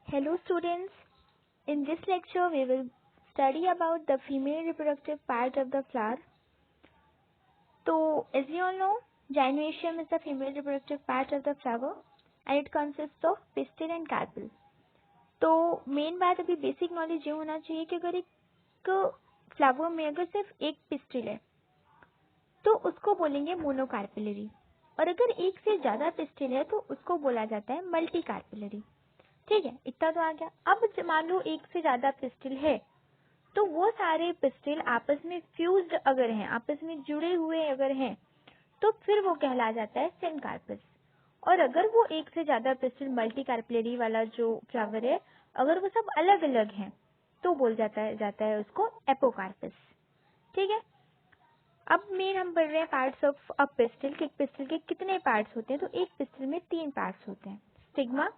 Hello students, in this lecture we will study about the female reproductive part of the flower. So as you all know, gynoecium is the female reproductive part of the flower and it consists of pistil and carpel. तो main बात अभी basic knowledge ये होना चाहिए कि अगर एक flower में अगर सिर्फ एक पिस्टिल है तो उसको बोलेंगे मोनोकार्पिलरी, और अगर एक से ज्यादा पिस्टिल है तो उसको बोला जाता है मल्टी कार्पिलरी। ठीक है, इतना तो आ गया। अब मान लो एक से ज्यादा पिस्टिल है तो वो सारे पिस्टिल आपस में फ्यूज्ड अगर हैं, आपस में जुड़े हुए अगर हैं, तो फिर वो कहला जाता है सिनकार्पस। और अगर वो एक से ज्यादा पिस्टिल मल्टी कार्पिलरी वाला जो फ्लावर है, अगर वो सब अलग अलग हैं तो बोल जाता है उसको एपोकार्पस। ठीक है, अब मेन हम पढ़ रहे हैं पार्ट्स ऑफ अ पिस्टिल कि पिस्टिल के कितने पार्ट्स होते हैं। तो एक पिस्टिल में 3 पार्ट्स होते हैं, स्टिग्मा,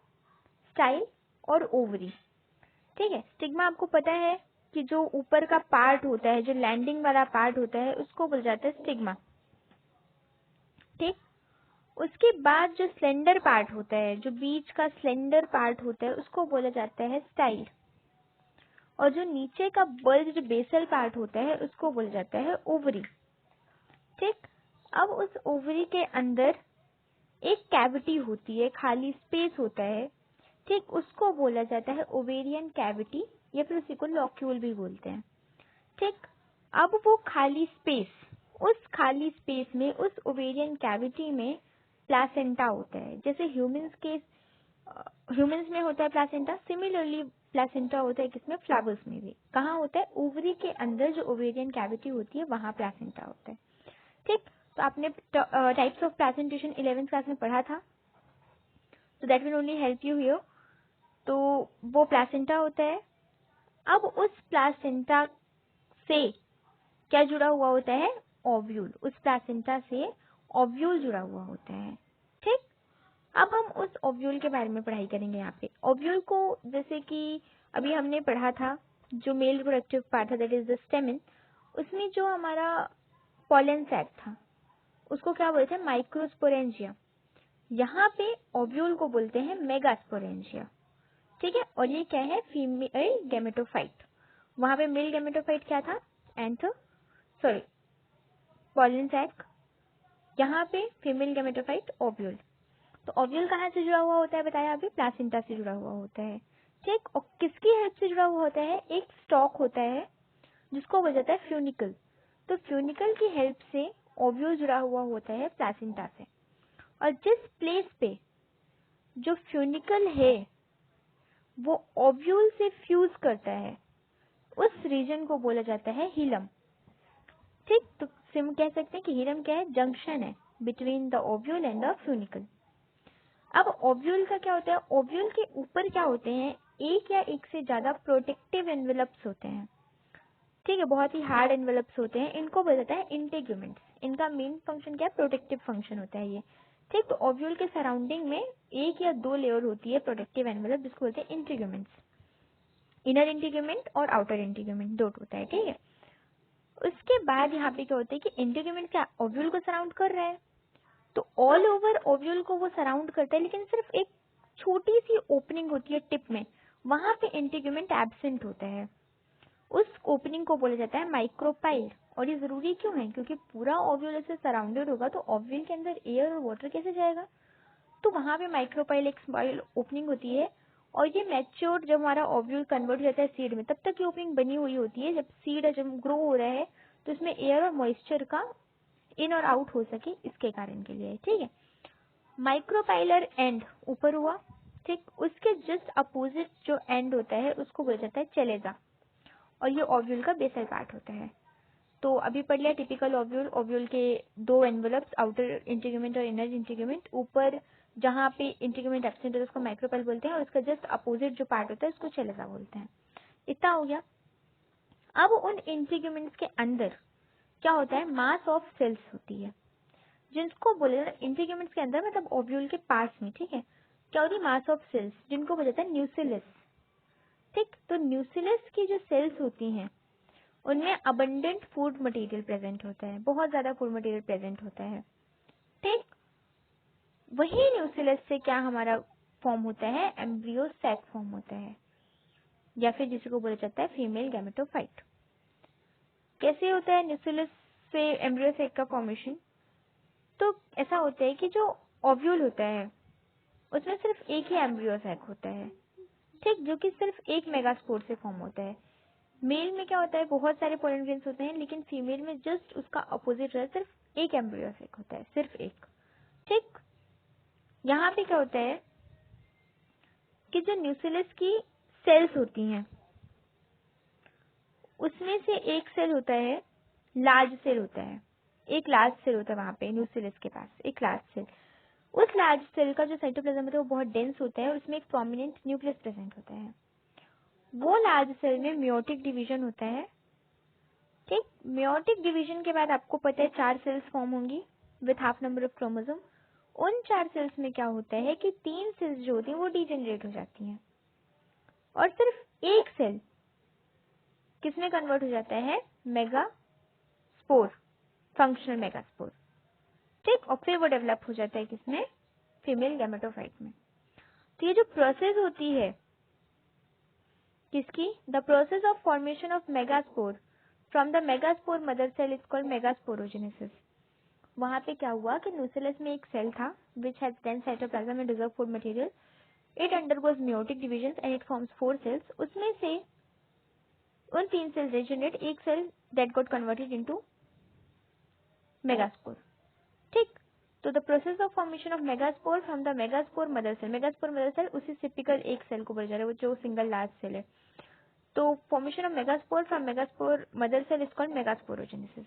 स्टाइल और ओवरी। ठीक है, स्टिग्मा आपको पता है कि जो ऊपर का पार्ट होता है, जो लैंडिंग वाला पार्ट होता है, उसको बोला जाता है स्टिग्मा। ठीक, उसके बाद जो स्लेंडर पार्ट होता है, जो बीच का स्लेंडर पार्ट होता है, उसको बोला जाता है स्टाइल। और जो नीचे का बल्ज जो बेसल पार्ट होता है उसको बोला जाता है ओवरी। ठीक, अब उस ओवरी के अंदर एक कैविटी होती है, खाली स्पेस होता है। ठीक, उसको बोला जाता है ओवेरियन कैविटी या फिर उसी को लॉक्यूल भी बोलते हैं। ठीक, अब वो खाली स्पेस, उस खाली स्पेस में, उस ओवेरियन कैविटी में प्लासेंटा होता है। जैसे ह्यूमंस में होता है प्लासेंटा, सिमिलरली प्लासेंटा होता है किसमें, फ्लावर्स में भी। कहाँ होता है, ओवरी के अंदर जो ओवेरियन कैविटी होती है वहां प्लासेंटा होता है। ठीक, तो आपने types of placentation 11th class में पढ़ा था, तो that will only help you here. तो वो प्लासेंटा होता है। अब उस प्लासेंटा से क्या जुड़ा हुआ होता है, ओव्यूल। उस प्लासेंटा से ओव्यूल जुड़ा हुआ होता है। ठीक, अब हम उस ओव्यूल के बारे में पढ़ाई करेंगे। यहाँ पे ओव्यूल को, जैसे कि अभी हमने पढ़ा था, जो मेल रिप्रोडक्टिव पार्ट था दैट इज द स्टेमन, उसमें जो हमारा पॉलन सैक था उसको क्या बोलते हैं, माइक्रोस्पोरेंजिया। यहाँ पे ओव्यूल को बोलते हैं मेगास्पोरेंजिया। ठीक है, और ये क्या है, फीमेल गैमेटोफाइट। वहां पे मेल गैमेटोफाइट क्या था, पॉलन सैक। यहाँ पे फीमेल गैमेटोफाइट ओव्यूल। तो ओव्यूल कहाँ से जुड़ा हुआ होता है, बताया अभी, प्लासेंटा से जुड़ा हुआ होता है। ठीक, और किसकी हेल्प से जुड़ा हुआ होता है, एक स्टॉक होता है जिसको बोला जाता है फ्यूनिकल। तो फ्यूनिकल की हेल्प से ओव्यूल जुड़ा हुआ होता है प्लासेंटा से। और जिस प्लेस पे जो फ्यूनिकल है वो ओव्यूल से फ्यूज करता है, उस रीजन को बोला जाता है हिलम। ठीक, तो सिम कह सकते हैं कि हिलम क्या है, जंक्शन है between the ovule and the funicle. अब ओव्यूल का क्या होता है, ओव्यूल के ऊपर क्या होते हैं, एक या एक से ज्यादा प्रोटेक्टिव एनवेलप्स होते हैं। ठीक है, बहुत ही हार्ड एनवेलप्स होते हैं, इनको बोला जाता है इंटीग्यूमेंट्स। इनका मेन फंक्शन क्या है, प्रोटेक्टिव फंक्शन होता है ये। ठीक, तो ओव्यूल के सराउंडिंग में एक या 2 लेयर होती है प्रोटेक्टिव एनवेलप, जिसको बोलते हैं इंटीग्यूमेंट्स। इनर इंटीग्यूमेंट और आउटर इंटीग्यूमेंट दो होता है। ठीक है, उसके बाद यहाँ पे क्या होता है कि इंटीग्यूमेंट क्या ओव्यूल को सराउंड कर रहा है, तो ऑल ओवर ओव्यूल को वो सराउंड करता है, लेकिन सिर्फ एक छोटी सी ओपनिंग होती है टिप में, वहां पे इंटीग्यूमेंट एब्सेंट होता है। उस ओपनिंग को बोला जाता है माइक्रोपाइल। और ये जरूरी क्यों है, क्योंकि पूरा ओव्यूल से सराउंडेड होगा तो ओव्यूल के अंदर एयर और वाटर कैसे जाएगा, तो वहां पे माइक्रोपाइल एक स्मॉल ओपनिंग होती है। और ये मैच्योर, जब हमारा ओव्यूल कन्वर्ट हो जाता है सीड में, तब तक ये ओपनिंग बनी हुई होती है। जब सीड जब ग्रो हो रहा है तो इसमें एयर और मॉइस्चर का इन और आउट हो सके, इसके कारण के लिए। ठीक है, माइक्रोपाइलर एंड ऊपर हुआ। ठीक, उसके जस्ट अपोजिट जो एंड होता है उसको बोला जाता है चेलेजा, और ये ओव्यूल का बेसल पार्ट होता है। तो अभी पढ़ लिया टिपिकल ओव्यूल। ओव्यूल के 2 एनवेलप्स, आउटर इंटीग्यूमेंट और इनर इंटीग्यूमेंट। ऊपर जहाँ पे इंटीग्यूमेंट एब्सेंट होता है उसको माइक्रोपाइल बोलते हैं, और उसका जस्ट अपोजिट जो पार्ट होता है उसको चेलेजा बोलते हैं। इतना हो गया। अब उन इंटीग्यूमेंट्स के अंदर क्या होता है, मास ऑफ सेल्स होती है, जिनको बोले इंटीग्यूमेंट्स के अंदर, मतलब ओव्यूल के पास में। ठीक है, क्या होती है, मास ऑफ सेल्स, जिनको बोला जाता है न्यूसिलस। ठीक, तो न्यूसिलस की जो सेल्स होती हैं उनमें अबंडेंट फूड मटेरियल प्रेजेंट होता है, बहुत ज्यादा फूड मटेरियल प्रेजेंट होता है। ठीक, वही न्यूसिलस से क्या हमारा फॉर्म होता है, एम्ब्रियो सैक फॉर्म होता है, या फिर जिसको बोला जाता है फीमेल गैमेटोफाइट। कैसे होता है न्यूक्लियस से एम्ब्रियो सैक का फॉर्मेशन? तो ऐसा होता है कि जो ओव्यूल होता है उसमें सिर्फ एक ही एम्ब्रियो सैक होता है, ठीक, जो कि सिर्फ एक मेगास्पोर से फॉर्म होता है। मेल में क्या होता है, बहुत सारे पोलन ग्रेन्स होते हैं, लेकिन फीमेल में जस्ट उसका अपोजिट है, सिर्फ एक एम्ब्रियो सैक होता है, सिर्फ एक, ठीक। यहाँ पे क्या होता है कि जो न्यूक्लियस की सेल्स होती हैं उसमें से एक सेल होता है, लार्ज सेल होता है, एक लार्ज सेल होता है वहां पे न्यूक्लियस के पास, एक लार्ज सेल। उस लार्ज सेल का जो साइटोप्लाज्म होता है वो बहुत डेंस होता है और उसमें एक प्रोमिनेंट न्यूक्लियस प्रेजेंट होता है। वो लार्ज सेल में मियोटिक डिवीजन होता है, ठीक। मियोटिक डिवीजन के बाद आपको पता है 4 सेल्स फॉर्म होंगी with half number of chromosome. उन 4 सेल्स में क्या होता है कि 3 सेल्स जो होती हैं वो डीजेनरेट हो जाती हैं और सिर्फ एक सेल किसमें कन्वर्ट हो जाता है, मेगास्पोर, फंक्शनल मेगास्पोर, ठीक। और फिर वो डेवलप हो जाता है किसमें, फीमेल गैमेटोफाइट में। तो ये जो प्रोसेस होती है किसकी, the process of formation of megaspore from the megaspore mother cell is called megasporogenesis. वहां पे क्या हुआ कि न्यूक्लियस में एक सेल था which has then cytoplasm and reserve food material, it undergoes meiotic division and it forms 4 cells. उसमें से उन 3 सेल्स जनरेट, एक cell that got converted into megaspore, ठीक। तो the process of formation of megaspore from the megaspore mother cell उसी typical एक cell को बोला जा रहा है, वो जो सिंगल लार्ज सेल है। तो formation of megaspore from megaspore mother cell is called megasporogenesis,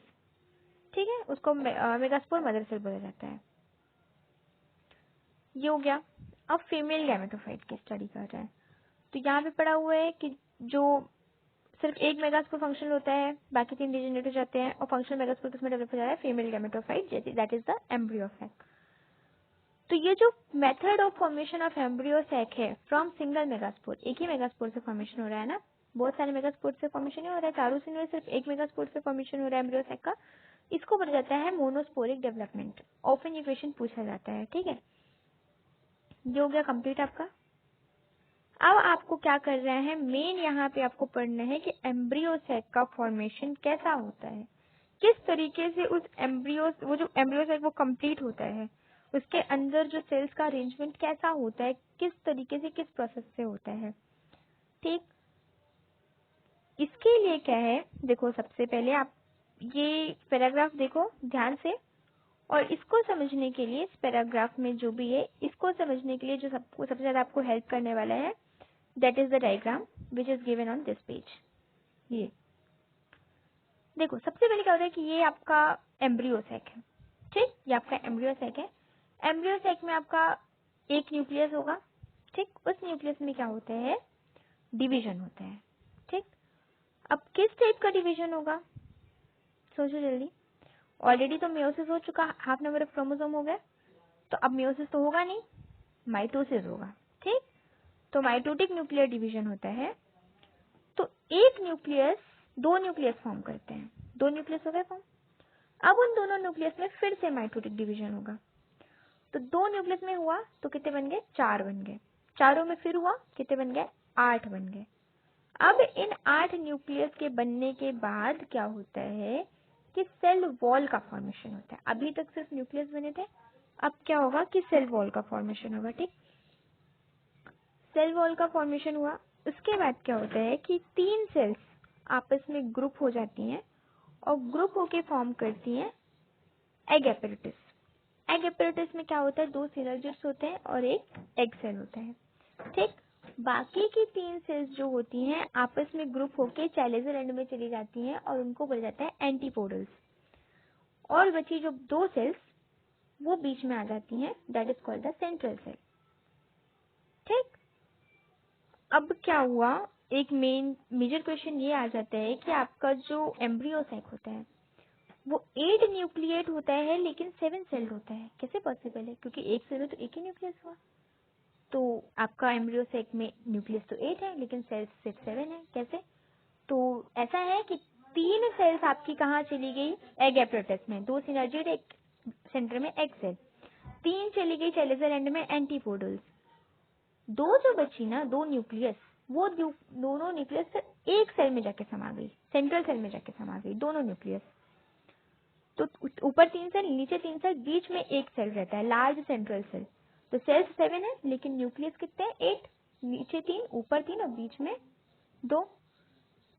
ठीक है, उसको मेगास्पोर मदर सेल बोला जाता है। ये हो गया। अब फीमेल गैमेटोफाइट की स्टडी कर रहे हैं, तो यहाँ पे पड़ा हुआ है कि जो सिर्फ एक मेगास्पोर फंक्शनल होता है, बाकी 3 डिजेनरेट हो जाते हैं, और फंक्शनल मेगास्पोर किसमें डेवलप हो जा रहा है, female gametophyte, that is the embryo sac. तो ये जो method of formation of embryo sac है फ्रॉम सिंगल मेगास्पोर, एक ही मेगास्पोर से फॉर्मेशन हो रहा है ना, बहुत सारे मेगास्पोर से फॉर्मेशन नहीं हो रहा है, चारों से नहीं, सिर्फ एक मेगास्पोर से फॉर्मेशन हो रहा है एम्ब्रियो सैक का, इसको बोला जाता है मोनोस्पोरिक डेवलपमेंट। ऑफन ये क्वेश्चन पूछा जाता है, ठीक है। ये हो गया कंप्लीट आपका। अब आपको क्या कर रहे हैं, मेन यहाँ पे आपको पढ़ना है कि एम्ब्रियो सैक का फॉर्मेशन कैसा होता है, किस तरीके से उस एम्ब्रियो, वो जो एम्ब्रियो सैक वो कंप्लीट होता है, उसके अंदर जो सेल्स का अरेंजमेंट कैसा होता है, किस तरीके से, किस प्रोसेस से होता है, ठीक। इसके लिए क्या है, देखो सबसे पहले आप ये पैराग्राफ देखो ध्यान से, और इसको समझने के लिए इस पैराग्राफ में जो भी है, इसको समझने के लिए जो सबसे ज्यादा आपको हेल्प करने वाला है, that is the diagram which is given on this page. ये देखो, सबसे पहले क्या होता है कि ये आपका एम्ब्रियो सैक है, ठीक, ये आपका एम्ब्रियो सैक है। एम्ब्रियो सैक में आपका एक न्यूक्लियस होगा, ठीक। उस न्यूक्लियस में क्या होता है, डिवीजन होता है, ठीक। अब किस टाइप का डिवीजन होगा, सोचो जल्दी। ऑलरेडी तो मियोसिस हो चुका, हाफ नंबर ऑफ क्रोमोसोम हो गए, तो अब मियोसिस तो होगा नहीं, माइटोसिस होगा, ठीक। तो माइटोटिक न्यूक्लियर डिवीजन होता है। तो एक न्यूक्लियस, 2 न्यूक्लियस फॉर्म करते हैं, 2 न्यूक्लियस हो गए फॉर्म। अब उन दोनों न्यूक्लियस में फिर से माइटोटिक डिवीजन होगा। तो 2 न्यूक्लियस में हुआ तो कितने बन गए, 4 बन गए। चारों में फिर हुआ, कितने बन गए, 8 बन गए। अब इन 8 न्यूक्लियस के बनने के बाद क्या होता है कि सेल वॉल का फॉर्मेशन होता है। अभी तक सिर्फ न्यूक्लियस बने थे, अब क्या होगा कि सेल वॉल का फॉर्मेशन होगा, ठीक। सेल वॉल का फॉर्मेशन हुआ, उसके बाद क्या होता है कि 3 सेल्स आपस में ग्रुप हो जाती हैं और ग्रुप होके फॉर्म करती हैं एग एपेरेटिस। एग एपेरेटिस में क्या होता है, 2 सिनर्जिड्स होते हैं और एक एग सेल होता है, ठीक। बाकी की 3 सेल्स जो होती हैं आपस में ग्रुप होके चैलेजर एंड में चली जाती हैं और उनको बोला जाता है एंटीपोडल्स। और बची जो 2 सेल्स वो बीच में आ जाती हैं, that is called the central cell, ठीक। अब क्या हुआ, एक मेजर क्वेश्चन ये आ जाता है कि आपका जो एम्ब्रियो सैक होता है वो 8 न्यूक्लिएट होता है लेकिन 7 सेल्ड होता है। कैसे पॉसिबल है, क्योंकि एक सेल में तो एक ही न्यूक्लियस हुआ। तो आपका एम्ब्रियो सैक में न्यूक्लियस तो 8 है लेकिन सेल्स सिर्फ 7 है, कैसे? तो ऐसा है कि 3 सेल्स आपकी कहाँ चली गई, एग एपेरेटिस में, 2 सिनर्जिड, एक सेंटर में एग सेल, 3 चली गई चैलेजर एंड में एंटीपोडल्स, दो जो बची ना, दो न्यूक्लियस, वो दोनों न्यूक्लियस फिर एक सेल में जाके समा गई, सेंट्रल सेल में जाके समा गई दोनों न्यूक्लियस। तो ऊपर 3 सेल, नीचे 3 सेल, बीच में एक सेल रहता है, लार्ज सेंट्रल सेल। तो सेल्स 7 है लेकिन न्यूक्लियस कितने हैं? 8। नीचे 3, ऊपर 3 और बीच में 2।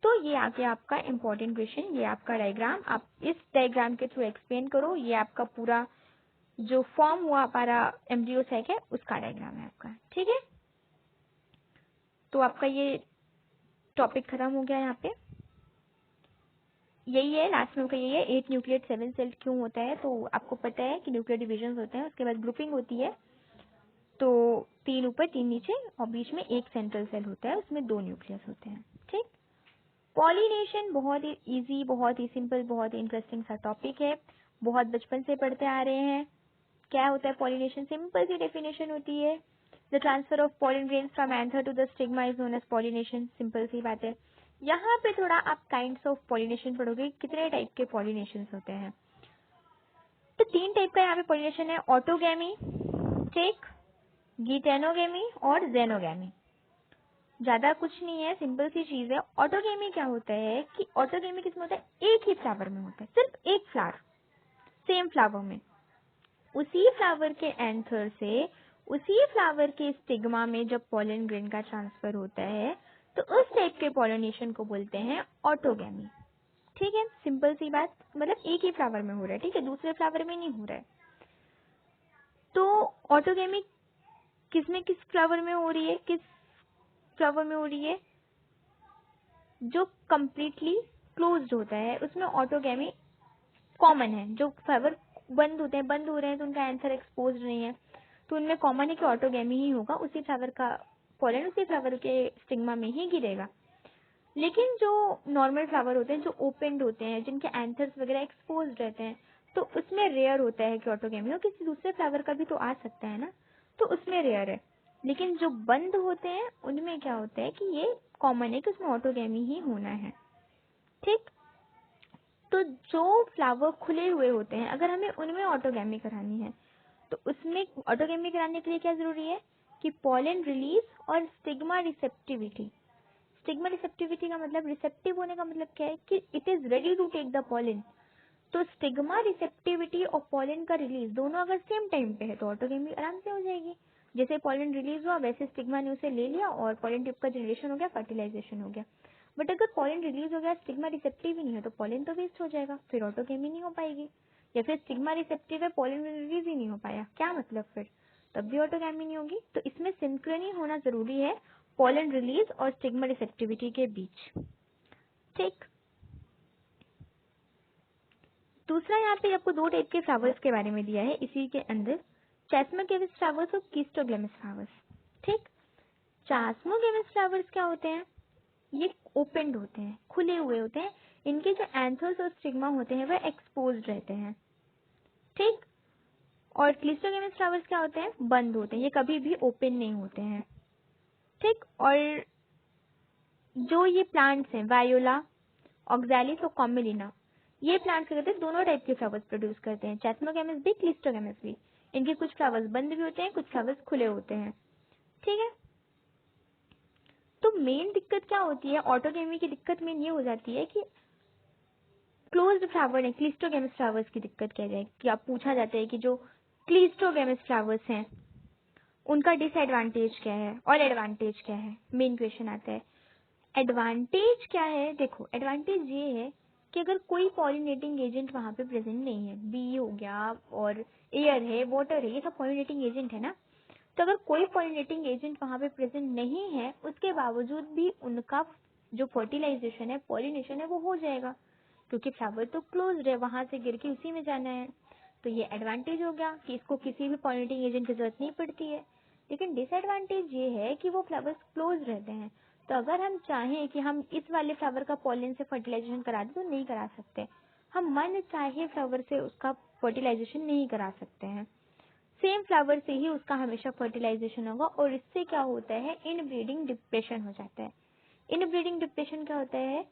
तो ये आगे आपका इम्पोर्टेंट क्वेश्चन, ये आपका डायग्राम, आप इस डायग्राम के थ्रू एक्सप्लेन करो। ये आपका पूरा जो फॉर्म हुआ हमारा एम्ब्रियो सैक है उसका डायग्राम है आपका, ठीक है। तो आपका ये टॉपिक खत्म हो गया यहाँ पे। यही है लास्ट में का, यही है 8 न्यूक्लियट 7 सेल क्यों होता है। तो आपको पता है कि न्यूक्लियर डिविजन होते हैं, उसके बाद ग्रुपिंग होती है। तो 3 ऊपर 3 नीचे और बीच में एक सेंट्रल सेल होता है, उसमें 2 न्यूक्लियस होते हैं, ठीक। पॉलिनेशन बहुत ही इजी, बहुत ही सिंपल, बहुत ही इंटरेस्टिंग सा टॉपिक है, बहुत बचपन से पढ़ते आ रहे हैं। क्या होता है पॉलिनेशन? सिंपल सी डेफिनेशन होती है, the transfer of pollen grains from anther to the stigma is known as pollination. Simple सी बात है। यहाँ पे थोड़ा आप काइंड्स ऑफ पॉलिनेशन पढ़ोगे, कितने टाइप के पॉलिनेशन होते हैं। तो 3 टाइप का यहाँ पे पॉलिनेशन है, ऑटोगैमी, ठीक, गिटेनोगैमी और जेनोगैमी। ज्यादा कुछ नहीं है, सिंपल सी चीज है। ऑटोगैमी क्या होता है कि ऑटोगैमी किसमें होता है? एक ही फ्लावर में होता है, सिर्फ एक फ्लावर, सेम फ्लावर में, उसी फ्लावर के एंथर से उसी फ्लावर के स्टिग्मा में जब पॉलन ग्रेन का ट्रांसफर होता है तो उस टाइप के पॉलिनेशन को बोलते हैं ऑटोगैमी, ठीक है। सिंपल सी बात, मतलब एक ही फ्लावर में हो रहा है, ठीक है, दूसरे फ्लावर में नहीं हो रहा है। तो ऑटोगैमी किसमें, किस फ्लावर में हो रही है, किस फ्लावर में हो रही है? जो कंप्लीटली क्लोज्ड होता है उसमें ऑटोगैमी कॉमन है। जो फ्लावर बंद होते हैं, बंद हो रहे हैं तो उनका आंसर एक्सपोज नहीं है, तो उनमें कॉमन है कि ऑटोगैमी ही होगा, उसी फ्लावर का पॉलन उसी फ्लावर के स्टिग्मा में ही गिरेगा। लेकिन जो नॉर्मल फ्लावर होते हैं, जो ओपेंड होते हैं, जिनके एंथर्स वगैरह एक्सपोज रहते हैं, तो उसमें रेयर होता है कि ऑटोगैमी हो, किसी दूसरे फ्लावर का भी तो आ सकता है ना, तो उसमें रेयर है। लेकिन जो बंद होते हैं उनमें क्या होता है कि ये कॉमन है कि उसमें ऑटोगैमी ही होना है, ठीक। तो जो फ्लावर खुले हुए होते हैं, अगर हमें उनमें ऑटोगैमी करानी है तो उसमें ऑटोगैमी कराने के लिए क्या जरूरी है कि पॉलन रिलीज और स्टिग्मा रिसेप्टिविटी। स्टिग्मा रिसेप्टिविटी का मतलब, रिसेप्टिव होने का मतलब क्या है कि it is ready to take the pollen. तो स्टिग्मा रिसेप्टिविटी और पॉलन का रिलीज दोनों अगर सेम टाइम पे है तो ऑटोगैमी आराम से हो जाएगी। जैसे पॉलन रिलीज हुआ वैसे स्टिग्मा ने उसे ले लिया और पॉलन ट्यूब का जनरेशन हो गया, फर्टिलाइजेशन हो गया। बट अगर पॉलन रिलीज हो गया, स्टिग्मा रिसेप्टिव ही नहीं है, तो पॉलन तो वेस्ट हो जाएगा, फिर ऑटोगैमी नहीं हो पाएगी। या फिर स्टिग्मा रिसेप्टिव है, पॉलन रिलीज ही नहीं हो पाया, क्या मतलब, फिर तब भी ऑटोगैमी नहीं होगी। तो इसमें सिंक्रोनी होना जरूरी है पॉलन रिलीज और स्टिग्मा रिसेप्टिविटी के बीच, ठीक। दूसरा यहाँ पे आपको 2 टाइप के फ्लावर्स के बारे में दिया है इसी के अंदर, चैस्मोगेमिस फ्लावर्स और क्लिस्टोग्लेमिस फ्लावर्स, ठीक। चैस्मोगेमिस फ्लावर्स क्या होते हैं? ये ओपनड होते हैं, खुले हुए होते हैं, इनके जो एंथर्स और स्टिग्मा होते हैं वह एक्सपोज्ड रहते हैं, ठीक। और क्लिस्टोगेमिस फ्लावर्स क्या होते हैं? बंद होते हैं, ये कभी भी ओपन नहीं होते हैं, ठीक। और जो ये प्लांट्स हैं, वायोला, ऑक्सैलिस और कॉम्बिलिना, ये प्लांट्स क्या करते हैं? दोनों टाइप के फ्लावर्स प्रोड्यूस करते हैं, चैस्मोगेमिस भी, क्लिस्टोगेमिस भी। इनके कुछ फ्लावर्स बंद भी होते हैं, कुछ फ्लावर्स खुले होते हैं, ठीक है। तो मेन दिक्कत क्या होती है? ऑटोगेमी की दिक्कत मेन ये हो जाती है कि क्लोज्ड फ्लावर है, क्लिस्टोगेमिस फ्लावर्स की दिक्कत क्या है कि आप पूछा जाता है कि जो क्लिस्टोगेमिस फ्लावर्स हैं उनका डिसएडवांटेज क्या है और एडवांटेज क्या है, मेन क्वेश्चन आता है। एडवांटेज क्या है? देखो, एडवांटेज ये है कि अगर कोई पॉलिनेटिंग एजेंट वहां पे प्रेजेंट नहीं है, बी हो गया और एयर है, वाटर है, ये सब पॉलिनेटिंग एजेंट है ना, तो अगर कोई पॉलिनेटिंग एजेंट वहां पे प्रेजेंट नहीं है उसके बावजूद भी उनका जो फर्टिलाइजेशन है, पॉलिनेशन है, वो हो जाएगा, क्योंकि फ्लावर तो क्लोज्ड है, वहां से गिर के उसी में जाना है। तो ये एडवांटेज हो गया कि इसको किसी भी पॉलिनेटिंग एजेंट की जरूरत नहीं पड़ती है। लेकिन डिसएडवांटेज ये है कि वो फ्लावर्स क्लोज रहते हैं, तो अगर हम चाहें कि हम इस वाले फ्लावर का पॉलन से फर्टिलाइजेशन करा दें तो नहीं करा सकते, हम मन चाहे फ्लावर से उसका फर्टिलाइजेशन नहीं करा सकते हैं, सेम फ्लावर से ही उसका हमेशा फर्टिलाइजेशन होगा। और इससे क्या होता है? इनब्रीडिंग डिप्रेशन हो जाता है। इनब्रीडिंग डिप्रेशन क्या होता है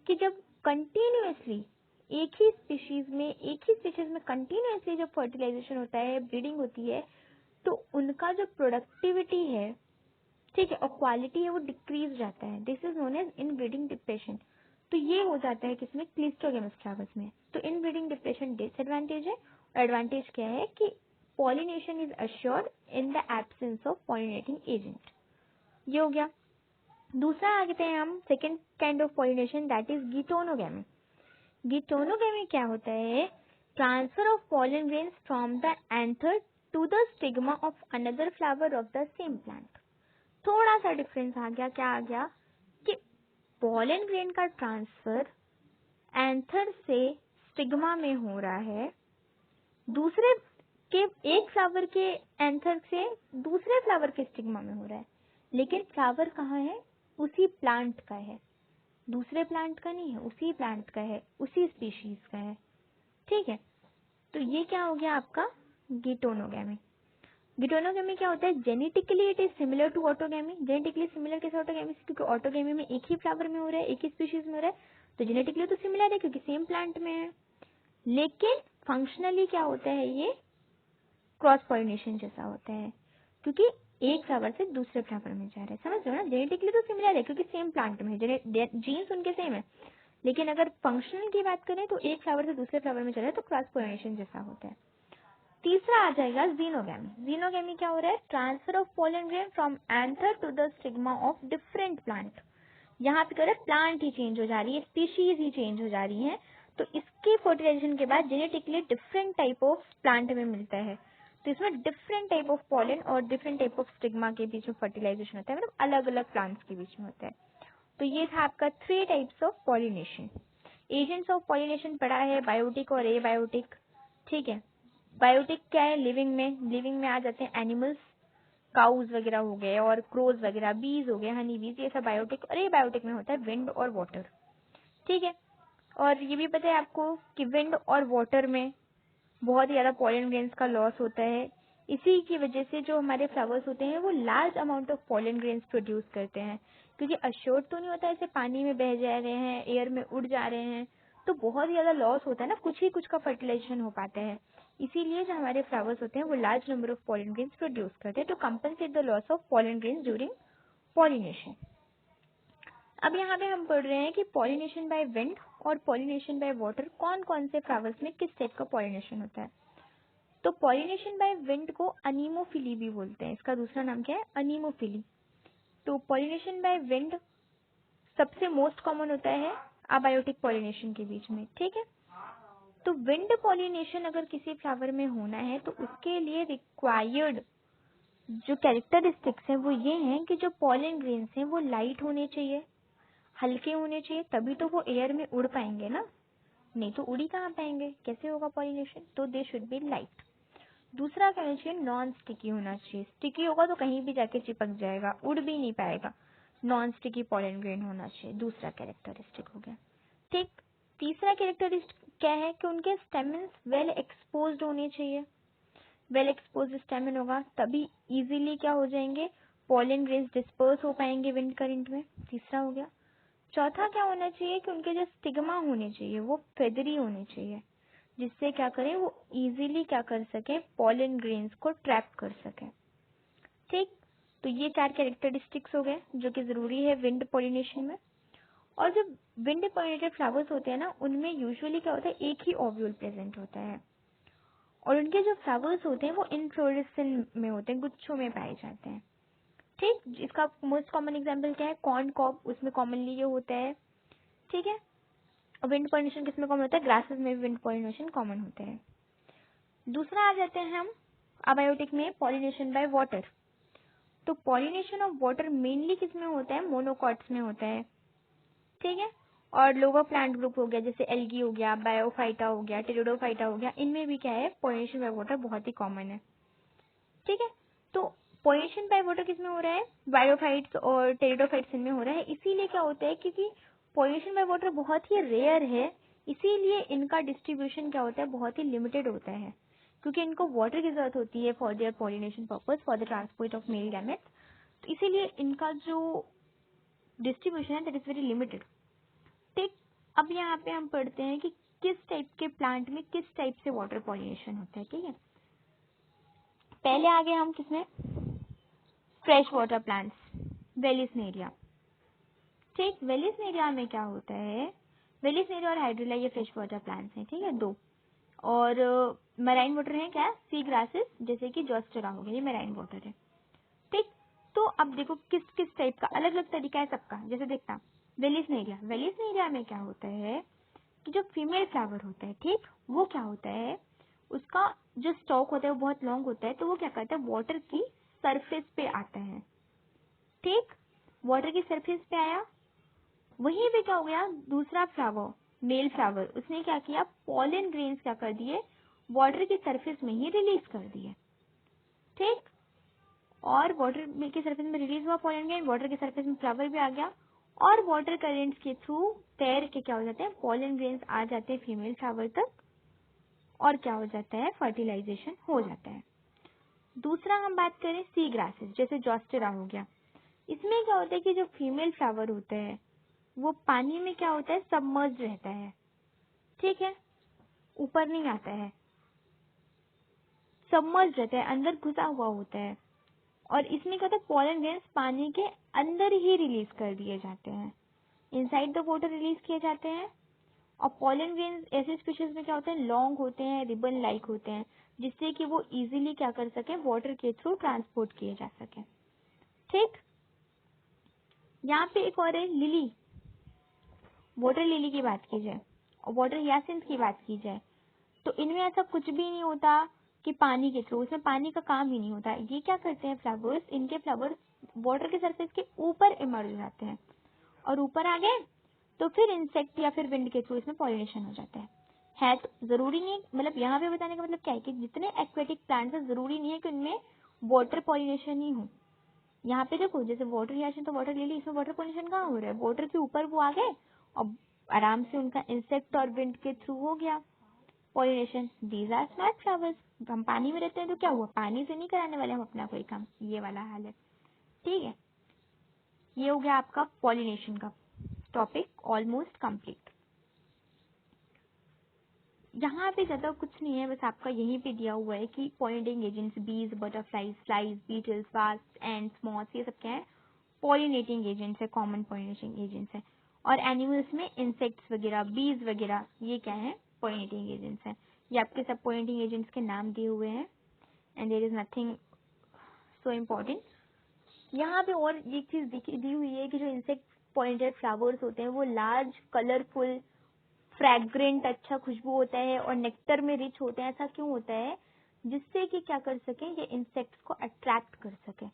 कि जब कंटिन्यूअसली एक ही स्पीशीज में कंटिन्यूअसली जब फर्टिलाइजेशन होता है, ब्रीडिंग होती है, तो उनका जो प्रोडक्टिविटी है ठीक है, और क्वालिटी है वो डिक्रीज जाता है। This is known as inbreeding depression. तो ये हो जाता है किसमें, क्लिस्ट्रोगेमस फ्लावर्स में। तो इनब्रीडिंग डिप्रेशन डिसएडवांटेज है, और एडवांटेज क्या है कि pollination is assured in the absence of pollinating agent. ये हो गया। दूसरा आगे हैं हम, second kind of pollination, that is geitonogamy. Geitonogamy क्या होता है, transfer of pollen grains from the anther to the stigma of another flower of the same plant. थोड़ा सा डिफरेंस आ गया, क्या आ गया कि पॉलन ग्रेन का ट्रांसफर एंथर से स्टिग्मा में हो रहा है, दूसरे के एक फ्लावर के एंथर से दूसरे फ्लावर के स्टिग्मा में हो रहा है, लेकिन फ्लावर कहाँ है, उसी प्लांट का है, दूसरे प्लांट का नहीं है, उसी प्लांट का है, उसी स्पीशीज का है। ठीक है, तो ये क्या हो गया आपका गिटोनोगेमी। गिटोनोगेमी क्या होता है, genetically it is similar to autogamy. Genetically similar कैसे ऑटोगेमी से, क्योंकि ऑटोगेमी में एक ही फ्लावर में हो रहा है, एक ही स्पीशीज में हो रहा है, तो जेनेटिकली तो सिमिलर है क्योंकि सेम प्लांट में है, लेकिन फंक्शनली क्या होता है, ये क्रॉस पॉलिनेशन जैसा होता है, क्योंकि एक फ्लावर से दूसरे फ्लावर में जा रहा है। समझ रहे हो ना, जेनेटिकली तो सिमिलर है क्योंकि सेम प्लांट में है, जीन्स उनके सेम है, लेकिन अगर फंक्शनल की बात करें तो एक फ्लावर से दूसरे फ्लावर में जा रहा है, तो क्रॉस पॉलिनेशन जैसा होता है। तीसरा आ जाएगा जीनोगेमी। जीनोगेमी क्या हो रहा है, transfer of pollen grain from anther to the stigma of different plant. यहाँ पे क्या हो रहा है, प्लांट ही चेंज हो जा रही है, स्पीशीज ही चेंज हो जा रही है, तो इसके फर्टिलाइजेशन के बाद genetically different type of plant में मिलता है, तो इसमें डिफरेंट टाइप ऑफ पोलन और डिफरेंट टाइप ऑफ स्टिग्मा के बीच में फर्टिलाइजेशन होता है, मतलब अलग अलग प्लांट्स के बीच में होता है। तो ये था आपका 3 types of pollination. Agents of pollination पढ़ा है, बायोटिक और एबायोटिक। ठीक है, बायोटिक क्या है, लिविंग में आ जाते हैं एनिमल्स, काउज वगैरह हो गए और क्रोज वगैरह, बीज हो गए, हनी बीज, ये सब बायोटिक। और एबायोटिक में होता है विंड और वाटर। ठीक है, और ये भी पता है आपको कि विंड और वाटर में बहुत ज्यादा पॉलन ग्रेन्स का लॉस होता है। इसी की वजह से जो हमारे फ्लावर्स होते हैं वो large amount of pollen grains produce करते हैं, क्योंकि अश्योर्ड तो नहीं होता ऐसे पानी में बह जा रहे हैं, एयर में उड़ जा रहे हैं, तो बहुत ज्यादा लॉस होता है ना, कुछ ही कुछ का फर्टिलाइजेशन हो पाता है। इसीलिए जो हमारे फ्लावर्स होते हैं वो large number of pollen grains produce करते हैं to compensate the loss of pollen grains during pollination. अब यहाँ पे हम पढ़ रहे हैं कि पॉलिनेशन बाय विंड और पॉलिनेशन बाय वाटर कौन कौन से फ्लावर्स में किस टाइप का पॉलिनेशन होता है। तो पॉलिनेशन बाय विंड को अनीमोफिली भी बोलते हैं, इसका दूसरा नाम क्या है, अनीमोफिली। तो पॉलिनेशन बाय विंड सबसे मोस्ट कॉमन होता है अबायोटिक पॉलिनेशन के बीच में। ठीक है, तो विंड पॉलिनेशन अगर किसी फ्लावर में होना है तो उसके लिए रिक्वायर्ड जो कैरेक्टरिस्टिक्स हैं वो ये हैं कि जो पॉलन ग्रेन्स हैं वो लाइट होने चाहिए, हल्के होने चाहिए, तभी तो वो एयर में उड़ पाएंगे ना, नहीं तो उड़ी कहाँ पाएंगे, कैसे होगा पॉलिनेशन, तो दे शुड बी लाइट। दूसरा क्या होना चाहिए, नॉन स्टिकी होना चाहिए, स्टिकी होगा तो कहीं भी जाके चिपक जाएगा, उड़ भी नहीं पाएगा, नॉन स्टिकी पॉलन ग्रेन होना चाहिए, दूसरा कैरेक्टरिस्टिक हो गया। ठीक, तीसरा कैरेक्टरिस्टिक क्या है कि उनके स्टेमन्स वेल एक्सपोज्ड होने चाहिए, वेल एक्सपोज स्टेमन होगा तभी इजीली क्या हो जाएंगे, पॉलन ग्रेन्स डिस्पर्स हो पाएंगे विंड करंट में, तीसरा हो गया। चौथा क्या होना चाहिए कि उनके जो स्टिग्मा होने चाहिए वो फेदरी होने चाहिए, जिससे क्या करें वो इजीली क्या कर सके, पॉलन ग्रेन्स को ट्रैप कर सके। ठीक, तो ये 4 कैरेक्टरिस्टिक्स हो गए जो कि जरूरी है विंड पॉलिनेशन में। और जो विंड पॉलिनेटेड फ्लावर्स होते हैं ना, उनमें यूजुअली क्या होता है, एक ही ओव्यूल प्रेजेंट होता है, और उनके जो फ्लावर्स होते हैं वो इनफ्लोरेसेंस में होते हैं, गुच्छों में पाए जाते हैं। ठीक, इसका मोस्ट कॉमन एग्जांपल क्या है, कॉर्न कॉब, उसमें कॉमनली ये होता है। ठीक है, विंड पॉलिनेशन किसमें कॉमन होता है, ग्रासेस में भी विंड पॉलिनेशन कॉमन होता है। दूसरा आ जाते हैं हम अबायोटिक में, पॉलिनेशन बाय वाटर। तो पॉलिनेशन ऑफ वाटर मेनली किसमें होता है, मोनोकॉट्स में होता है। ठीक है, और लोअर प्लांट ग्रुप हो गया जैसे एल्गी हो गया, बायोफाइटा हो गया, टेरिडोफाइटा हो गया, इनमें भी क्या है, पॉलिनेशन बाय वाटर बहुत ही कॉमन है। ठीक है, तो पॉलिनेशन बाय वाटर किसमें हो रहा है, बायोफाइट्स और टेरिडोफाइट्स इनमें हो रहा है। इसीलिए क्या होता है, क्योंकि पॉलिनेशन बाय वाटर बहुत ही रेयर है, इसीलिए इनका डिस्ट्रीब्यूशन क्या होता है, बहुत ही लिमिटेड होता है, क्योंकि इनको वाटर की जरूरत होती है for their pollination purpose, for the transport of male gametes, तो इसीलिए इनका जो डिस्ट्रीब्यूशन है दैट इज वेरी लिमिटेड। ठीक, अब यहाँ पे हम पढ़ते हैं कि किस टाइप के प्लांट में किस टाइप से वाटर पॉलिनेशन होता है। ठीक है, पहले आगे हम किसमें, फ्रेश वाटर प्लांट्स, वेलिस्नेरिया। ठीक, वेलिस्नेरिया में क्या होता है, वेलिस्नेरिया और हाइड्रिला ये फ्रेश वाटर प्लांट्स हैं, ठीक है, दो। और मराइन वाटर है क्या, सी ग्रासेस, जैसे कि जोस्टेरा हो गया, ये मराइन वाटर है। ठीक, तो अब देखो किस किस टाइप का अलग अलग तरीका है सबका। जैसे देखता वेलिस्नेरिया, वेलिस्नेरिया में क्या होता है कि जो फीमेल फ्लावर होता है, ठीक, वो क्या होता है, उसका जो स्टॉक होता है वो बहुत लॉन्ग होता है, तो वो क्या करता है, वाटर की सरफेस पे आता है। ठीक, वाटर की सरफेस पे आया, वहीं पे क्या हो गया, दूसरा फ्लावर, मेल फ्लावर, उसने क्या किया, पॉलन ग्रेन्स क्या कर दिए, वाटर की सरफेस में ही रिलीज कर दिए। ठीक, और वाटर की सरफेस में रिलीज हुआ पॉलन ग्रेन, वाटर की सरफेस में फ्लावर भी आ गया, और वाटर करेंट्स के थ्रू तैर के क्या हो जाते हैं, पॉलन ग्रेन्स आ जाते हैं फीमेल फ्लावर तक, और क्या हो जाता है, फर्टिलाइजेशन हो जाता है। दूसरा हम बात करें सी ग्रासेस, जैसे जोस्टेरा हो गया, इसमें क्या होता है कि जो फीमेल फ्लावर होता है वो पानी में क्या होता है, सबमर्ज रहता है। ठीक है, ऊपर नहीं आता है, सबमर्ज रहता है, अंदर घुसा हुआ होता है। और इसमें क्या होता है, पॉलन ग्रेन्स पानी के अंदर ही रिलीज कर दिए जाते हैं, इनसाइड द वाटर रिलीज किए जाते हैं। और पॉलन ग्रेन्स ऐसे स्पीशीज में क्या होते हैं, लॉन्ग होते हैं, रिबन लाइक होते हैं, जिससे कि वो इजीली क्या कर सके, वाटर के थ्रू ट्रांसपोर्ट किए जा सके। ठीक, यहाँ पे एक और है लिली, वाटर लिली की बात की जाए और वाटर हियासिंथ की बात की जाए, तो इनमें ऐसा कुछ भी नहीं होता कि पानी के थ्रू, इसमें पानी का काम ही नहीं होता। ये क्या करते हैं फ्लावर्स, इनके फ्लावर्स वाटर के सरफेस के ऊपर इमर्ज हो जाते हैं, और ऊपर आ गए तो फिर इंसेक्ट या फिर विंड के थ्रू इसमें पॉलिनेशन हो जाता है। तो जरूरी नहीं, मतलब यहाँ पे बताने का मतलब क्या है कि जितने एक्वेटिक प्लांट्स है जरूरी नहीं है कि उनमें वाटर पॉलिनेशन ही हो। यहाँ पे देखो जैसे वाटर हियासिंथ तो वाटर लिली, इसमें वाटर पॉलिनेशन कहाँ हो रहा है, वाटर के ऊपर वो आ गए और आराम से उनका इंसेक्ट और विंड के थ्रू हो गया pollination. These are smart flowers. हम पानी में रहते हैं तो क्या हुआ, पानी से नहीं कराने वाले हम अपना कोई काम, ये वाला हाल है। ठीक है, ये हो गया आपका पॉलिनेशन का टॉपिक ऑलमोस्ट कंप्लीट। यहाँ पे ज्यादा कुछ नहीं है, बस आपका यहीं पे दिया हुआ है कि pollinating agents, bees, butterflies, flies, beetles, wasp, ants, moths, ये सब क्या है, पॉलिनेटिंग एजेंट्स है, कॉमन पॉलिनेटिंग एजेंट्स है। और एनिमल्स में इंसेक्ट्स वगैरह, बीज वगैरह, ये क्या है, पॉलिनेटिंग एजेंट्स है। ये आपके सब पॉलिनेटिंग एजेंट्स के नाम दिए हुए हैं, and there is nothing so important. यहाँ पे और ये चीज दी हुई है कि जो इंसेक्ट पॉलिनेटेड फ्लावर्स होते हैं वो लार्ज, कलरफुल, फ्रैग्रेंट, अच्छा खुशबू होता है और नेक्टर में रिच होते हैं। ऐसा क्यों होता है, जिससे कि क्या कर सके, ये इंसेक्ट्स को अट्रैक्ट कर सके,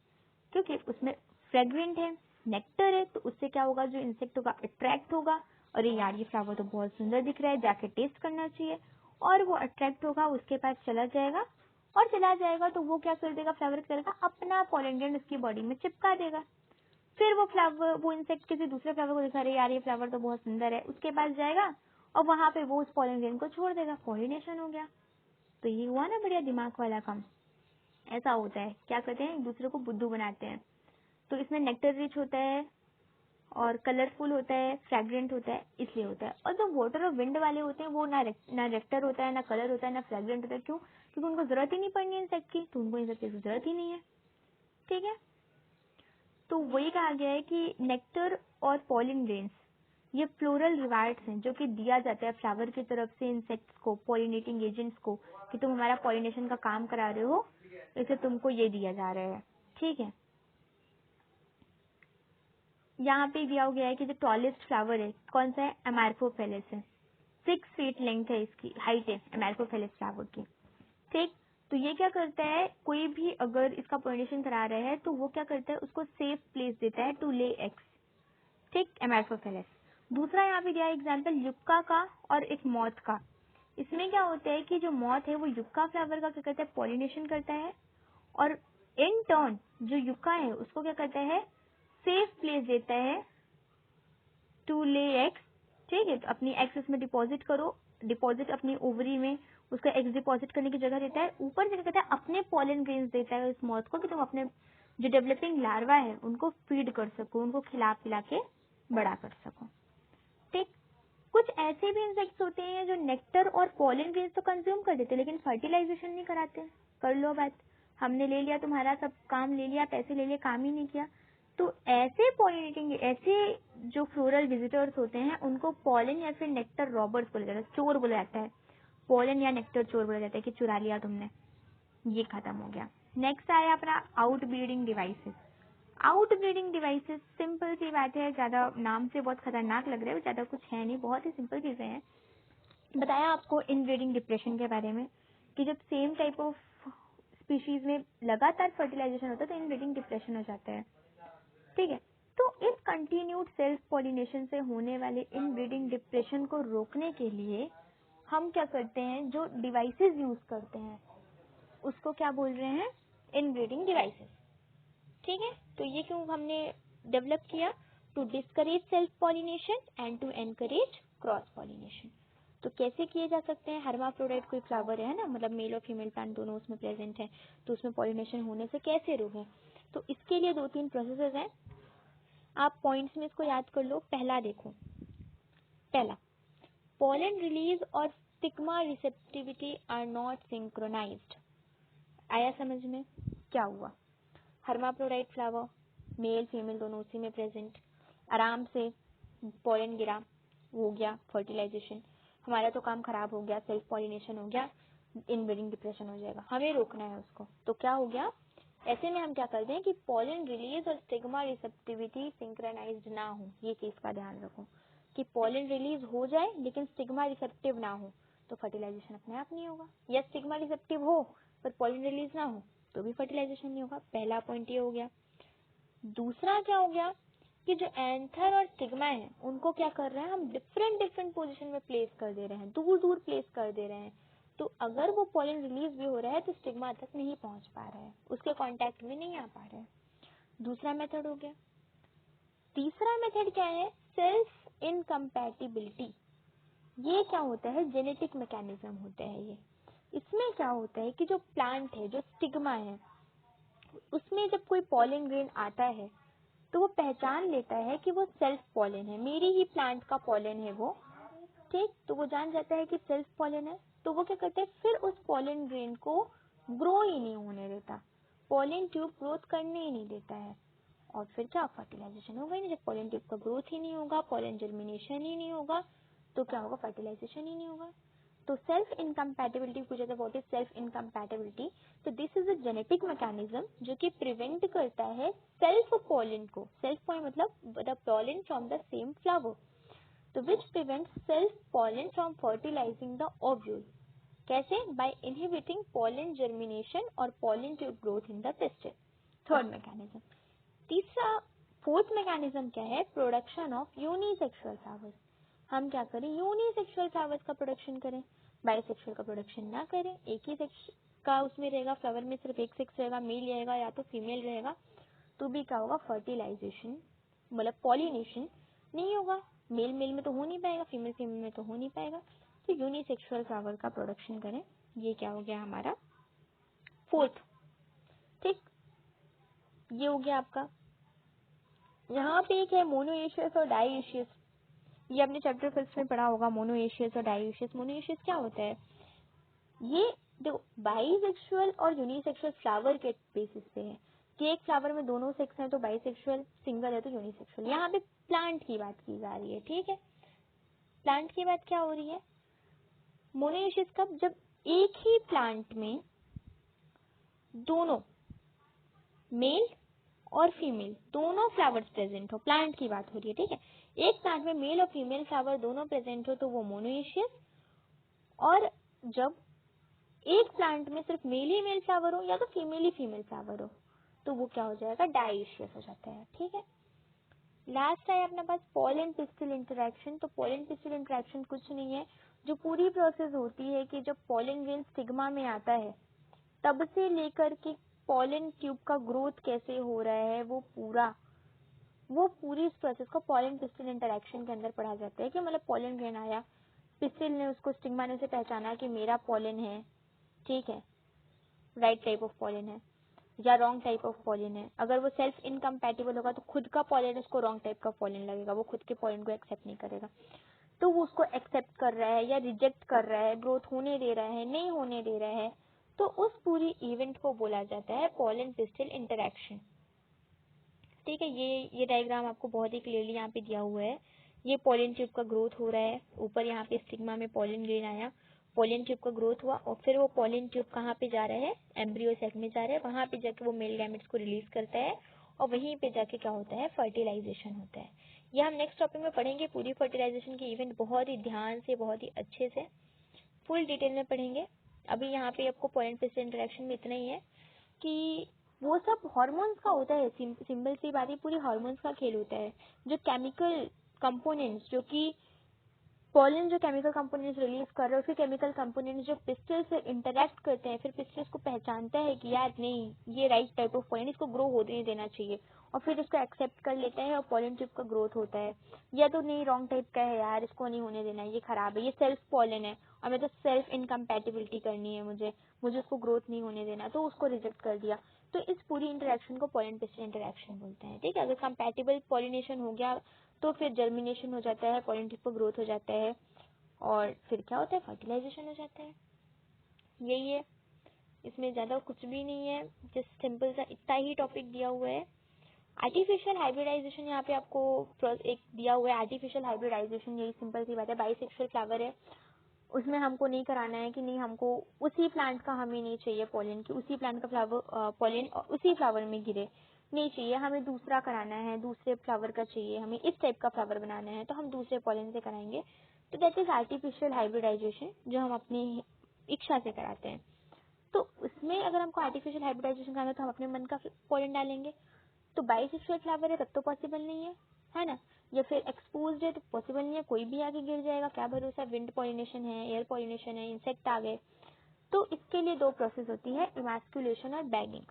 क्योंकि उसमें फ्रेग्रेंट है, नेक्टर है, तो उससे क्या होगा, जो इंसेक्ट होगा अट्रैक्ट होगा, अरे यार ये फ्लावर तो बहुत सुंदर दिख रहा है, जाके टेस्ट करना चाहिए, और वो अट्रैक्ट होगा, उसके पास चला जाएगा, और चला जाएगा तो वो क्या कर देगा, फ्लावर करेगा, अपना पॉलन ग्रैंड उसकी बॉडी में चिपका देगा। फिर वो फ्लावर, वो इंसेक्ट किसी दूसरे फ्लावर को दिखा रहे यार ये फ्लावर तो बहुत सुंदर है, उसके पास जाएगा और वहां पे वो उस पॉलन ग्रेन को छोड़ देगा, पॉलिनेशन हो गया। तो ये हुआ ना बढ़िया दिमाग वाला काम। ऐसा होता है, क्या करते हैं, एक दूसरे को बुद्धू बनाते हैं। तो इसमें नेक्टर रिच होता है और कलरफुल होता है, फ्रेग्रेंट होता है, इसलिए होता है। और जो वाटर और विंड वाले होते हैं वो ना नेक्टर होता है, ना कलर होता है, ना फ्रेग्रेंट होता है। क्यों, क्योंकि उनको जरूरत ही नहीं पड़नी इंसेक्ट की, तो उनको इंसेक्ट की जरूरत ही नहीं है। ठीक है, तो वही कहा गया है कि नेक्टर और पॉलिन ग्रेन्स ये फ्लोरल रिवार्ड्स हैं जो कि दिया जाता है फ्लावर की तरफ से इंसेक्ट्स को, पॉलिनेटिंग एजेंट्स को, कि तुम हमारा पॉलिनेशन का काम करा रहे हो, इसे तुमको ये दिया जा रहा है। ठीक है, यहाँ पे दिया गया है कि जो टॉलेस्ट फ्लावर है कौन सा है, एमार्फोफेलिस है। 6 फीट लेंथ है, इसकी हाइट है एमार्फोफेलिस फ्लावर की। ठीक, तो ये क्या करता है, कोई भी अगर इसका पॉलिनेशन करा रहा है तो वो क्या करता है, उसको सेफ प्लेस देता है टू ले एग्स। ठीक, एमार्फोफेलिस। दूसरा यहाँ पे दिया एग्जाम्पल युक्का का और एक मॉथ का। इसमें क्या होता है कि जो मॉथ है वो युक्का फ्लावर का क्या करता है, पॉलिनेशन करता है, और इन टर्न जो युक्का है उसको क्या करता है, सेफ प्लेस देता है टू ले एग्स। ठीक है, तो अपनी एग्स उसमें डिपॉजिट करो, डिपॉजिट अपनी ओवरी में उसका एग्स डिपॉजिट करने की जगह देता है। ऊपर से क्या कहता है, अपने पॉलन ग्रेन्स देता है उस मॉथ को कि तुम अपने जो डेवलपिंग लार्वा है उनको फीड कर सको, उनको खिला पिला के बड़ा कर सको। ठीक, कुछ ऐसे भी इंसेक्ट्स होते हैं जो नेक्टर और पॉलन ग्रेन्स तो कंज्यूम कर देते हैं लेकिन फर्टिलाइजेशन नहीं कराते। कर लो बात, हमने ले लिया, तुम्हारा सब काम ले लिया, पैसे ले लिए, काम ही नहीं किया। तो ऐसे पॉलिनेटिंग, ऐसे जो फ्लोरल विजिटर्स होते हैं उनको पॉलन या फिर नेक्टर रॉबर्स बोला जाता है, चोर बोला जाता है। पॉलन या नेक्टर चोर बोला जाता है कि चुरा लिया तुमने। ये खत्म हो गया। नेक्स्ट आया अपना out breeding devices. Out breeding devices simple सी बात है, ज्यादा नाम से बहुत खतरनाक लग रहा है, ज्यादा कुछ है नहीं, बहुत ही सिंपल चीजें हैं। बताया आपको इनब्रीडिंग डिप्रेशन के बारे में कि जब सेम टाइप ऑफ स्पीशीज में लगातार फर्टिलाइजेशन होता है तो इनब्रीडिंग डिप्रेशन हो जाता है। ठीक है, तो इस कंटिन्यूड सेल्फ पॉलिनेशन से होने वाले इनब्रीडिंग डिप्रेशन को रोकने के लिए हम क्या करते हैं, जो डिवाइसेस यूज करते हैं उसको क्या बोल रहे हैं, इनब्रीडिंग डिवाइसेस। ठीक है, तो ये क्यों हमने डेवलप किया, to discourage self pollination and to encourage cross pollination. तो कैसे किए जा सकते हैं, हर्माफ्रोडाइट कोई फ्लावर है ना, मतलब मेल और फीमेल प्लांट दोनों उसमें प्रेजेंट है, तो उसमें पॉलिनेशन होने से कैसे रोकें। तो इसके लिए 2-3 प्रोसेसेस हैं, आप पॉइंट्स में इसको याद कर लो। पहला देखो, पहला, pollen release और stigma receptivity are not synchronized. आया समझ में, क्या हुआ, हर्माफ्रोडाइट फ्लावर, मेल फीमेल दोनों उसी में प्रेजेंट, आराम से पॉलन गिरा, हो गया फर्टिलाइजेशन, हमारा तो काम खराब हो गया, सेल्फ पॉलिनेशन हो गया, इनब्रीडिंग डिप्रेशन हो जाएगा, हमें रोकना है उसको। तो क्या हो गया, ऐसे में हम क्या करते हैं कि पॉलन रिलीज और स्टिग्मा रिसेप्टिविटी सिंक्रोनाइज्ड ना हो, ये चीज का ध्यान रखो कि पॉलन रिलीज हो जाए लेकिन स्टिग्मा रिसेप्टिव ना हो तो फर्टिलाइजेशन अपने आप नहीं होगा, या स्टिग्मा रिसेप्टिव हो पर पॉलन रिलीज ना हो तो भी फर्टिलाइजेशन नहीं होगा। पहला पॉइंट ये हो गया। दूसरा क्या हो गया कि जो एंथर और स्टिग्मा है उनको क्या कर रहे हैं, हम डिफरेंट पोजीशन में प्लेस कर दे रहे हैं, दूर दूर प्लेस कर दे रहे हैं। तो अगर वो पॉलन रिलीज भी हो रहा है तो स्टिग्मा तक नहीं पहुंच पा रहा है, उसके कांटेक्ट में नहीं आ पा रहा है। दूसरा मेथड हो गया। तीसरा मेथड क्या है, सेल्फ इनकम्पैटिबिलिटी। ये क्या होता है, जेनेटिक मैकेनिज्म होता है ये। इसमें क्या होता है कि जो प्लांट है, जो स्टिग्मा है, उसमें जब कोई पॉलन ग्रेन आता है तो वो पहचान लेता है कि वो सेल्फ पॉलन है, मेरी ही प्लांट का पॉलन है वो। ठीक, तो वो जान जाता है कि सेल्फ पॉलन है, तो वो क्या करता है, फिर उस पॉलन ग्रेन को ग्रो ही नहीं होने देता, पॉलन ट्यूब ग्रोथ करने ही नहीं देता है। और फिर क्या, फर्टिलाइजेशन होगा ही नहीं। जब पॉलन ट्यूब का ग्रोथ ही नहीं होगा, पॉलन जर्मिनेशन ही नहीं होगा, तो क्या होगा, फर्टिलाइजेशन ही नहीं होगा। तो सेल्फ इनकम्पैटिबिलिटी पूछा था, व्हाट इज सेल्फ इनकम्पैटिबिलिटी। तो this is a genetic mechanism जो कि प्रिवेंट करता है सेल्फ पॉलन को, सेल्फ पॉलन मतलब the pollen from the same flower, तो which prevents self pollen from fertilising the ovule. कैसे, बाय इनहिबिटिंग पॉलन जर्मिनेशन और pollen tube growth in the pistil. Third mechanism. तीसरा, fourth mechanism क्या है, production of unisexual flowers. हम क्या करें, unisexual flowers का प्रोडक्शन करें, बाइसेक्सुअल का प्रोडक्शन ना करें। एक ही सेक्स का उसमें रहेगा, फ्लावर में सिर्फ एक सेक्स रहेगा, मेल रहेगा या तो फीमेल रहेगा, तो भी क्या होगा, फर्टिलाइजेशन मतलब पॉलिनेशन नहीं होगा। मेल मेल में तो हो नहीं पाएगा, फीमेल फीमेल में तो हो नहीं पाएगा। तो यूनिसेक्सुअल फ्लावर का प्रोडक्शन करें, ये क्या हो गया हमारा फोर्थ। ठीक, ये हो गया आपका। यहाँ पे एक है मोनोएशियस और डाइएशियस, ये आपने चैप्टर फर्स्ट में पढ़ा होगा, मोनोएशियस और डाइएशियस। मोनोएशियस क्या होता है, ये देखो बाइसेक्सुअल और यूनिसेक्सुअल फ्लावर के बेसिस पे है कि एक फ्लावर में दोनों सेक्स हैं तो बाइसेक्सुअल, सिंगल है तो यूनिसेक्सुअल। यहाँ पे प्लांट की बात की जा रही है। ठीक है, प्लांट की बात क्या हो रही है, मोनोएशियस कब, जब एक ही प्लांट में दोनों मेल और फीमेल दोनों फ्लावर्स प्रेजेंट हो, प्लांट की बात हो रही है। ठीक है, एक प्लांट में मेल और फीमेल फ्लावर दोनों प्रेजेंट हो तो वो मोनोएशियस, और जब एक प्लांट में सिर्फ मेल ही मेल फ्लावर हो या तो फीमेल ही फीमेल फ्लावर हो तो वो क्या हो जाएगा, डाइएशियस हो जाता है। ठीक है, लास्ट है अपने पास पॉलन पिस्टिल इंटरेक्शन। तो पॉलन पिस्टिल इंटरेक्शन कुछ नहीं है, जो पूरी प्रोसेस होती है कि जब पॉलन ग्रेन स्टिग्मा में आता है तब से लेकर के पॉलन ट्यूब का ग्रोथ कैसे हो रहा है, वो पूरी इस प्रोसेस को पॉलन पिस्टिल इंटरेक्शन के अंदर पढ़ा जाता है। कि मतलब पॉलन ग्रेन आया, पिस्टिल ने उसको स्टिग्मा ने से पहचाना कि मेरा पॉलन है, ठीक है, राइट टाइप ऑफ पॉलन है या रॉन्ग टाइप ऑफ पॉलन है। अगर वो सेल्फ इनकम्पैटिबल होगा तो खुद का पॉलन उसको रॉन्ग टाइप का पॉलन लगेगा, वो खुद के पॉलन को एक्सेप्ट नहीं करेगा। तो वो उसको एक्सेप्ट कर रहा है या रिजेक्ट कर रहा है, ग्रोथ होने दे रहा है, नहीं होने दे रहा है, तो उस पूरी इवेंट को बोला जाता है पॉलन पिस्टिल इंटरेक्शन। ठीक है, ये डायग्राम आपको बहुत ही क्लियरली यहाँ पे दिया हुआ है। ये पॉलन ट्यूब का ग्रोथ हो रहा है, ऊपर यहाँ पे स्टिग्मा में पॉलन ग्रेन आया, पॉलन ट्यूब का ग्रोथ हुआ और फिर वो पॉलन ट्यूब कहाँ पे जा रहा है, एम्ब्रियो सेक में जा रहा है, वहाँ पे जाके वो मेल गैमेट्स को रिलीज करता है और वहीं पे जाके क्या होता है, फर्टिलाइजेशन होता है। ये हम नेक्स्ट टॉपिक में पढ़ेंगे, पूरी फर्टिलाइजेशन की इवेंट बहुत ही ध्यान से, बहुत ही अच्छे से, फुल डिटेल में पढ़ेंगे। अभी यहाँ पे आपको पॉलन पिस्टिल इंटरेक्शन में इतना ही है कि वो सब हार्मोन्स का होता है, सिंपल सी बात है, पूरी हार्मोन्स का खेल होता है। जो केमिकल कंपोनेंट्स, जो कि पॉलन जो केमिकल कंपोनेंट्स रिलीज कर रहे हैं, फिर केमिकल कंपोनेंट्स जो पिस्टल से इंटरेक्ट करते हैं, फिर पिस्टल्स को पहचानता है कि यार नहीं ये राइट टाइप ऑफ पॉलन, इसको ग्रो होने नहीं देना चाहिए, और फिर इसको एक्सेप्ट कर लेता है और पॉलन ट्यूब का ग्रोथ होता है। या तो नहीं रॉन्ग टाइप का है यार, इसको नहीं होने देना, ये खराब है, ये सेल्फ पॉलन है और मैं तो सेल्फ इनकम्पैटिबिलिटी करनी है, मुझे उसको ग्रोथ नहीं होने देना, तो उसको रिजेक्ट कर दिया। तो इस पूरी इंटरेक्शन को पॉलन पिस्टल इंटरेक्शन बोलते हैं। ठीक है, अगर कंपैटिबल पॉलिनेशन हो गया तो फिर जर्मिनेशन हो जाता है, पॉलन ट्यूब का ग्रोथ हो जाता है और फिर क्या होता है, फर्टिलाइजेशन हो जाता है। यही है, इसमें ज्यादा कुछ भी नहीं है, जस्ट सिंपल सा इतना ही टॉपिक दिया हुआ है। आर्टिफिशियल हाइब्रिडाइजेशन यहाँ पे आपको एक दिया हुआ है, आर्टिफिशियल हाइब्रिडाइजेशन, यही सिंपल सी बात है। बाइसेक्सुअल फ्लावर है, उसमें हमको नहीं कराना है कि नहीं हमको उसी प्लांट का हमें नहीं चाहिए पॉलन, की उसी प्लांट का फ्लावर पॉलन उसी फ्लावर में गिरे, नहीं चाहिए, हमें दूसरा कराना है, दूसरे फ्लावर का चाहिए, हमें इस टाइप का फ्लावर बनाना है, तो हम दूसरे पॉलन से कराएंगे। तो दैट इज आर्टिफिशियल हाइब्रिडाइजेशन, जो हम अपनी इच्छा से कराते हैं। तो उसमें अगर हमको आर्टिफिशियल हाइब्रिडाइजेशन कराना है तो हम अपने मन का पॉलन डालेंगे। तो बाइसेक्सुअल फ्लावर है तब तो पॉसिबल नहीं है ना, या फिर एक्सपोज्ड है तो पॉसिबल नहीं है, कोई भी आगे गिर जाएगा, क्या भरोसा, विंड पॉलिनेशन है, एयर पॉलिनेशन है, इंसेक्ट आ गए। तो इसके लिए दो प्रोसेस होती है, इमैस्कुलेशन और बैगिंग।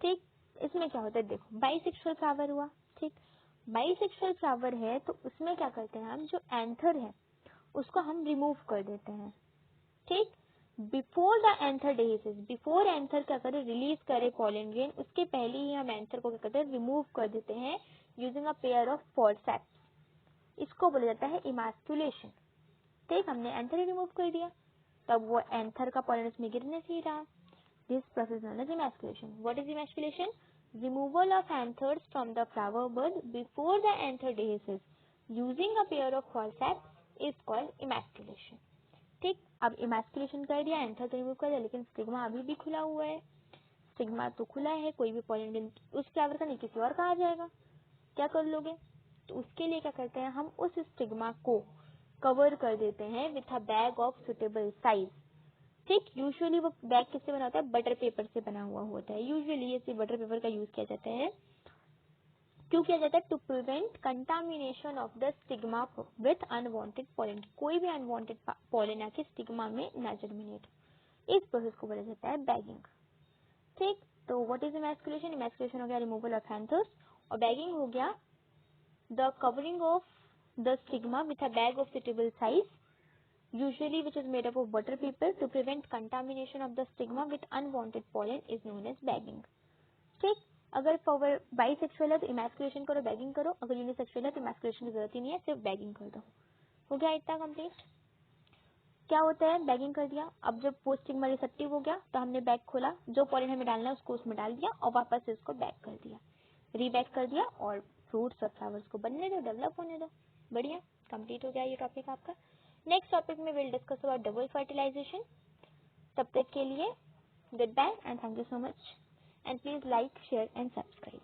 ठीक, इसमें क्या होता है, देखो बाइसेक्सुअल फ्लावर हुआ, ठीक, बाइसेक्सुअल फ्लावर है तो उसमें क्या करते हैं हम, जो एंथर है उसको हम रिमूव कर देते हैं। ठीक, before the anther dehiscence, before anther क्या करे, रिलीज करे पॉलन ग्रेन, उसके पहले ही हम एंथर को क्या करते हैं, रिमूव कर देते हैं using a pair of forceps. इसको बोला जाता है इमैस्कुलेशन। ठीक, हमने एंथर ही रिमूव कर दिया, तब वो एंथर का पॉलन उसमें गिरने से ही रहा। This process known as emasculation. What is emasculation? Removal of anthers from the flower bud before the anther dehiscence using a pair of forceps is called emasculation. ठीक, अब इमैस्कुलेशन कर दिया, एंथर तो रिमूव कर दिया, लेकिन स्टिग्मा अभी भी खुला हुआ है। स्टिग्मा तो खुला है, कोई भी पॉलन उस फ्लावर का नहीं किसी और का आ जाएगा, क्या कर लोगे? तो उसके लिए क्या करते हैं, हम उस स्टिग्मा को कवर कर देते हैं with a bag of suitable size. ठीक, यूजुअली वो बैग किससे बना होता है, बटर पेपर से बना हुआ होता है। यूजुअली ये बटर पेपर का यूज किया जाता है, क्यों किया जाता है, to prevent contamination of the stigma with unwanted pollen. कोई भी अनवांटेड पॉलन आके स्टिग्मा में ना जर्मिनेट, इस प्रोसेस को बोला जाता है बैगिंग। ठीक, तो व्हाट इज इमैस्कुलेशन? इमैस्कुलेशन हो गया रिमूवल ऑफ एंथर्स, और बैगिंग हो गया the covering of the stigma with a bag of suitable size, usually which is made up of butter paper, to prevent contamination of the stigma with unwanted pollen is known as bagging. ठीक, अगर flower bisexual है तो emasculation करो, bagging करो, अगर unisexual है तो emasculation की जरूरत ही नहीं है, सिर्फ बैगिंग कर दो। हो गया इतना कंप्लीट। क्या होता है, बैगिंग कर दिया, अब जब वो स्टिग्मा रिसेप्टिव हो गया तो हमने बैग खोला, जो पॉलन हमें डालना है उसको उसमें डाल दिया और वापस से उसको बैग कर दिया, रीबैग कर दिया, और फ्रूट्स और फ्लावर्स को बनने दो, डेवलप होने दो। बढ़िया, कंप्लीट हो गया ये टॉपिक आपका। नेक्स्ट टॉपिक में will discuss about double fertilization. तब तक के लिए goodbye and thank you so much, and please like, share and subscribe.